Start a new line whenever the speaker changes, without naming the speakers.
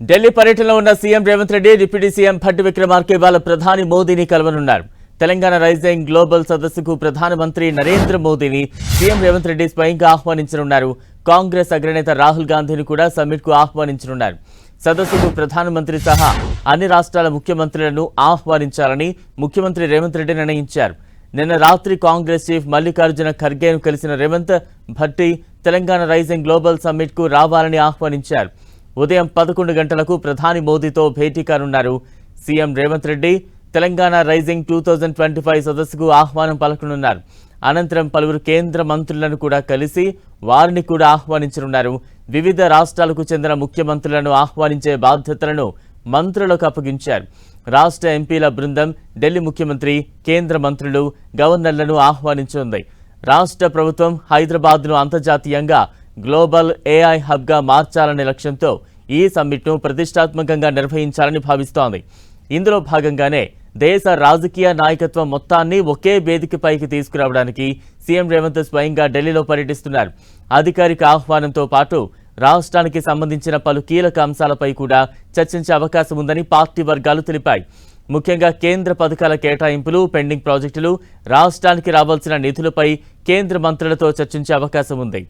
ఢిల్లీ పర్యటనలో ఉన్న CM Revanth Reddy deputy CM Bhatti Vikramarka ఇవాళ ప్రధాని మోదీని కలవనున్నారు. తెలంగాణ రైజింగ్ గ్లోబల్ సదస్సుకు ప్రధానమంత్రి నరేంద్ర మోదీని సీఎం రేవంత్ రెడ్డి స్వయంగా ఆహ్వానించనున్నారు. కాంగ్రెస్ అగ్రనేత రాహుల్ గాంధీని కూడా సమ్మిట్ కు ఆహ్వానించనున్నారు. సదస్సుకు ప్రధానమంత్రి సహా అన్ని రాష్ట్రాల ముఖ్యమంత్రులను ఆహ్వానించాలని ముఖ్యమంత్రి రేవంత్ రెడ్డి నిర్ణయించారు. నిన్న రాత్రి కాంగ్రెస్ చీఫ్ మల్లికార్జున ఖర్గేను కలిసిన Revanth, Bhatti Telangana rising global summit కు రావాలని ఆహ్వానించారు. ఉదయం 11 గంటలకు ప్రధాని మోదీతో భేటీ కానున్నారు. సీఎం రేవంత్ రెడ్డి తెలంగాణ రైజింగ్ 2025 సదస్సుకు ఆహ్వానం పలకనున్నారు. అనంతరం పలువురు కేంద్ర మంత్రులను కూడా కలిసి వారిని కూడా ఆహ్వానించనున్నారు. వివిధ రాష్ట్రాలకు చెందిన ముఖ్యమంత్రులను ఆహ్వానించే బాధ్యతలను మంత్రులకు అప్పగించారు. రాష్ట్ర ఎంపీల బృందం ఢిల్లీ ముఖ్యమంత్రి, కేంద్ర మంత్రులు, గవర్నర్లను ఆహ్వానించనుంది. రాష్ట్ర ప్రభుత్వం హైదరాబాద్ను అంతర్జాతీయంగా గ్లోబల్ ఏఐ హబ్గా మార్చాలనే లక్ష్యంతో ఈ సమ్మిట్ను ప్రతిష్టాత్మకంగా నిర్వహించాలని భావిస్తోంది. ఇందులో భాగంగానే దేశ రాజకీయ నాయకత్వం మొత్తాన్ని ఒకే వేదికపైకి తీసుకురావడానికి సీఎం రేవంత్ స్వయంగా ఢిల్లీలో పర్యటిస్తున్నారు. అధికారిక ఆహ్వానంతో పాటు రాష్ట్రానికి సంబంధించిన పలు కీలక అంశాలపై కూడా చర్చించే అవకాశం ఉందని పార్టీ వర్గాలు తెలిపాయి. ముఖ్యంగా కేంద్ర పథకాల కేటాయింపులు, పెండింగ్ ప్రాజెక్టులు, రాష్ట్రానికి రావాల్సిన నిధులపై కేంద్ర మంత్రులతో చర్చించే అవకాశం ఉంది.